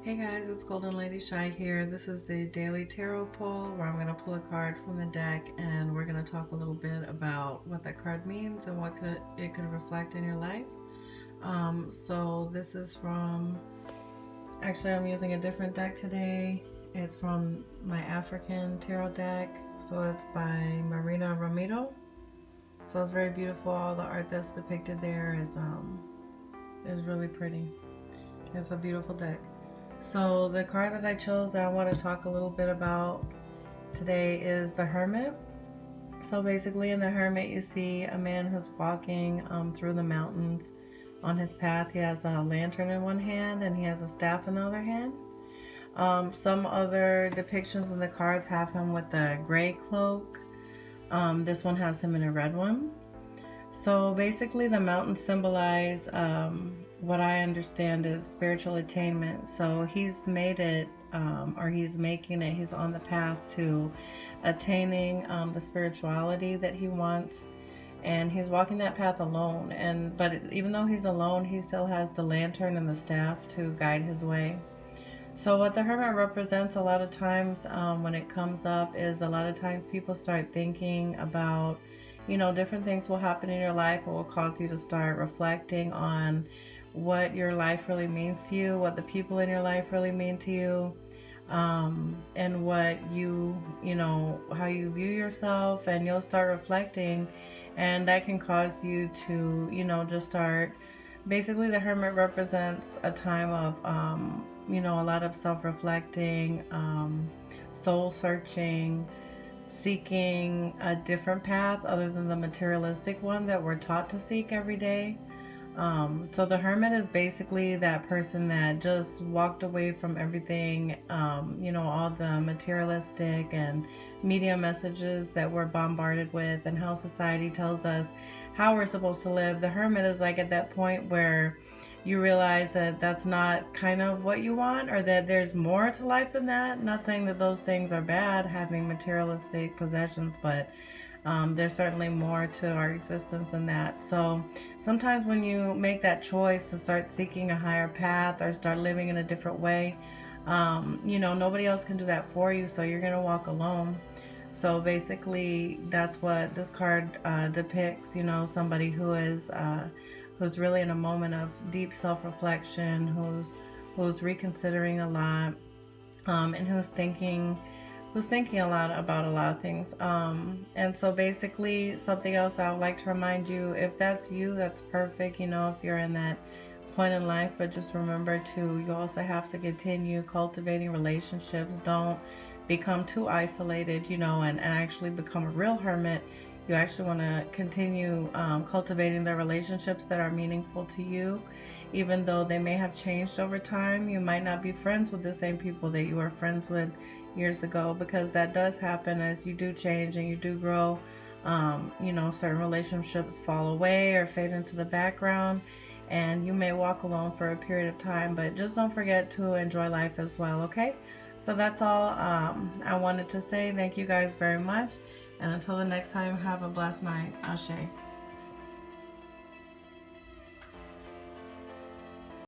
Hey guys, it's Golden Lady Shy here. This is the daily tarot pull where I'm going to pull a card from the deck and we're going to talk a little bit about what that card means and what it could reflect in your life. So this is from, actually I'm using a different deck today. It's from my African tarot deck. So it's by Marina Ramiro. So it's very beautiful. All the art that's depicted there is really pretty. It's a beautiful deck. So the card that I chose that I want to talk a little bit about today is the Hermit. So basically in the Hermit you see a man who's walking through the mountains. On his path he has a lantern in one hand and he has a staff in the other hand. Some other depictions in the cards have him with a gray cloak. This one has him in a red one. So basically the mountains symbolize what I understand is spiritual attainment. So he's made it, or he's making it, he's on the path to attaining the spirituality that he wants. And he's walking that path alone. But even though he's alone, he still has the lantern and the staff to guide his way. So what the Hermit represents a lot of times when it comes up is a lot of times people start thinking about, you know, different things will happen in your life or will cause you to start reflecting on what your life really means to you, what the people in your life really mean to you, and what you know, how you view yourself, and you'll start reflecting, and that can cause you to, you know, just start. Basically, the Hermit represents a time of, you know, a lot of self-reflecting, soul searching, seeking a different path other than the materialistic one that we're taught to seek every day. So the Hermit is basically that person that just walked away from everything, you know, all the materialistic and media messages that we're bombarded with and how society tells us how we're supposed to live. The Hermit is like at that point where you realize that that's not kind of what you want, or that there's more to life than that. Not saying that those things are bad, having materialistic possessions, but there's certainly more to our existence than that. So sometimes when you make that choice to start seeking a higher path or start living in a different way, you know, nobody else can do that for you, so you're gonna walk alone. So basically that's what this card depicts, you know, somebody who is who's really in a moment of deep self-reflection, who's reconsidering a lot, and who's thinking a lot about a lot of things. And so basically something else I would like to remind you, if that's you, that's perfect, you know, if you're in that point in life, but just remember to, you also have to continue cultivating relationships. Don't become too isolated, you know, and actually become a real hermit. You actually want to continue cultivating the relationships that are meaningful to you, even though they may have changed over time. You might not be friends with the same people that you were friends with years ago, because that does happen as you do change and you do grow. You know, certain relationships fall away or fade into the background, and you may walk alone for a period of time, but just don't forget to enjoy life as well, okay? So that's all I wanted to say. Thank you guys very much. And until the next time, have a blessed night. Ashe.